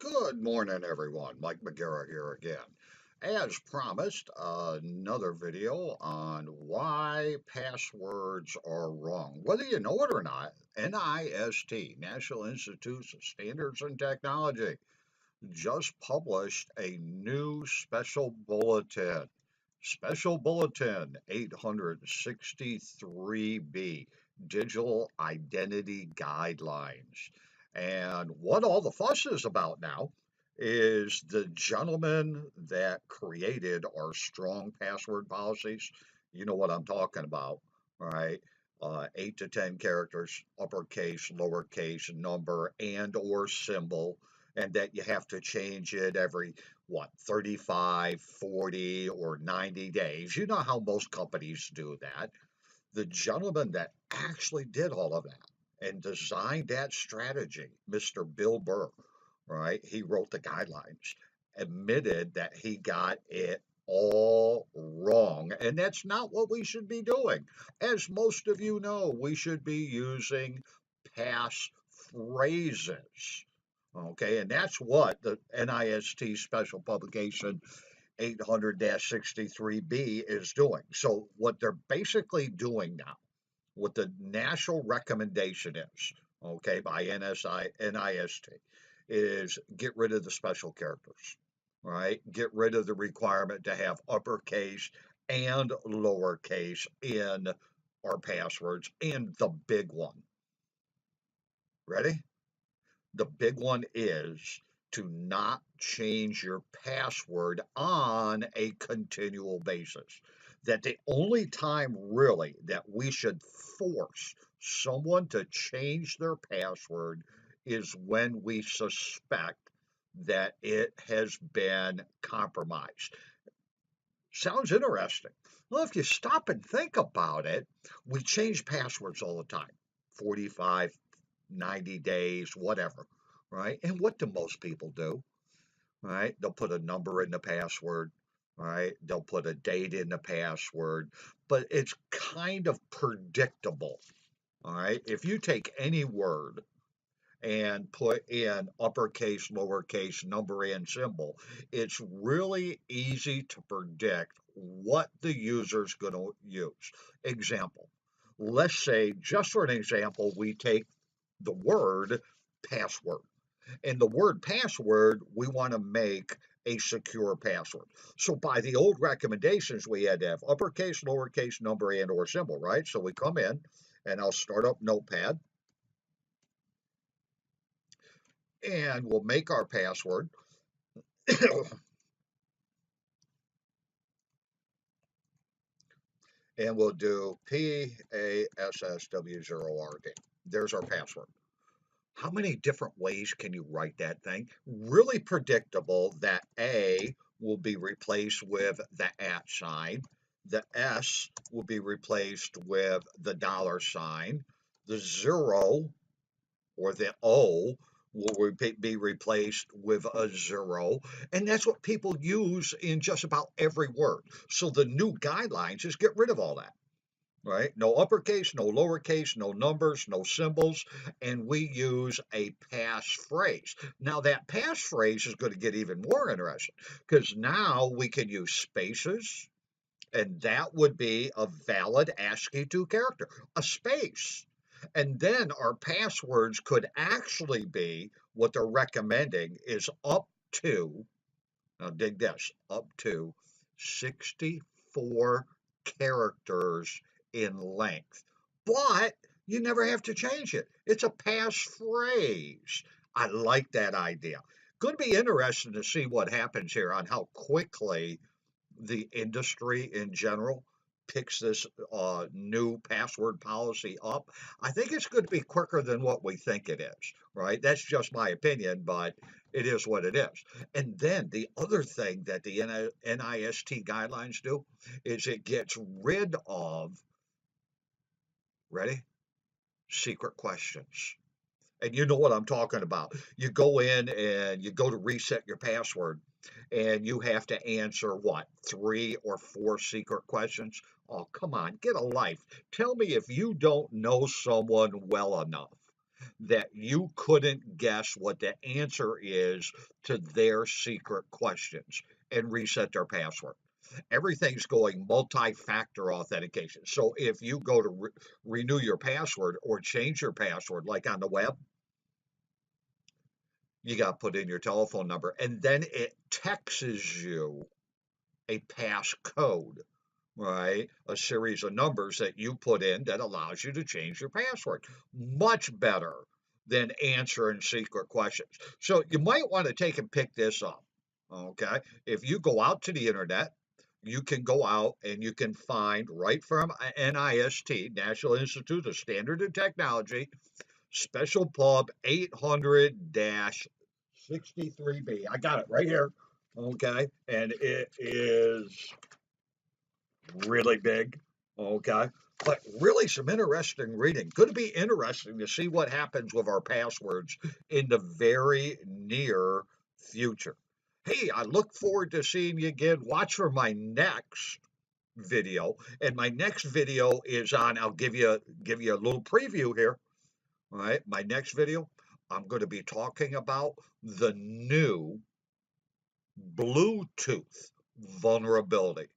Good morning, everyone. Mike McGarrett here again. As promised, another video on why passwords are wrong. Whether you know it or not, NIST, National Institutes of Standards and Technology, just published a new special bulletin. Special Bulletin 863B, Digital Identity Guidelines. And what all the fuss is about now is the gentleman that created our strong password policies. You know what I'm talking about, right? 8 to 10 characters, uppercase, lowercase, number, and or symbol, and that you have to change it every what 35, 40, or 90 days. You know how most companies do that. The gentleman that actually did all of that and designed that strategy, Mr. Bill Burr, right? He wrote the guidelines, admitted that he got it all wrong. And that's not what we should be doing. As most of you know, we should be using pass phrases. Okay, and that's what the NIST special publication 800-63B is doing. So, what they're basically doing now, what the national recommendation is, okay, by NIST, is get rid of the special characters, right? Get rid of the requirement to have uppercase and lowercase in our passwords. And the big one, ready? The big one is to not change your password on a continual basis. That the only time really that we should force someone to change their password is when we suspect that it has been compromised. Sounds interesting. Well, if you stop and think about it, we change passwords all the time, 45, 90 days, whatever, right? And what do most people do, right? They'll put a number in the password, right? They'll put a date in the password, but it's kind of predictable, all right? If you take any word and put in uppercase, lowercase, number, and symbol, it's really easy to predict what the user's going to use. Example, let's say, just for an example, we take the word password. And the word password, we want to make a secure password. So by the old recommendations, we had to have uppercase, lowercase, number, and or symbol, right? So we come in and I'll start up Notepad and we'll make our password. And we'll do PASSW0RD. There's our password. How many different ways can you write that thing? Really predictable that A will be replaced with the @ sign. The S will be replaced with the $sign. The 0 or the O will be replaced with a 0. And that's what people use in just about every word. So the new guidelines is get rid of all that, right? No uppercase, no lowercase, no numbers, no symbols, and we use a passphrase. Now, that passphrase is going to get even more interesting because now we can use spaces, and that would be a valid ASCII2 character, a space. And then our passwords could actually be what they're recommending is up to, now dig this, up to 64 characters in length. But you never have to change it. It's a passphrase. I like that idea. Going to be interesting to see what happens here on how quickly the industry in general picks this new password policy up. I think it's going to be quicker than what we think it is, right? That's just my opinion, but it is what it is. And then the other thing that the NIST guidelines do is it gets rid of, ready? Secret questions. And you know what I'm talking about. You go in and you go to reset your password, and you have to answer what, 3 or 4 secret questions? Oh, come on, get a life. Tell me if you don't know someone well enough that you couldn't guess what the answer is to their secret questions and reset their password. Everything's going multi-factor authentication. So if you go to renew your password or change your password, like on the web, you got to put in your telephone number and then it texts you a passcode, right? A series of numbers that you put in that allows you to change your password. Much better than answering secret questions. So you might want to take and pick this up. Okay. If you go out to the internet, you can go out and you can find right from NIST, National Institute of Standard and Technology, Special Pub 800 63B. I got it right here. Okay. And it is really big. Okay. But really, some interesting reading. Going to be interesting to see what happens with our passwords in the very near future. Hey, I look forward to seeing you again. Watch for my next video. And my next video is on, I'll give you a little preview here. All right. My next video, I'm going to be talking about the new Bluetooth vulnerability.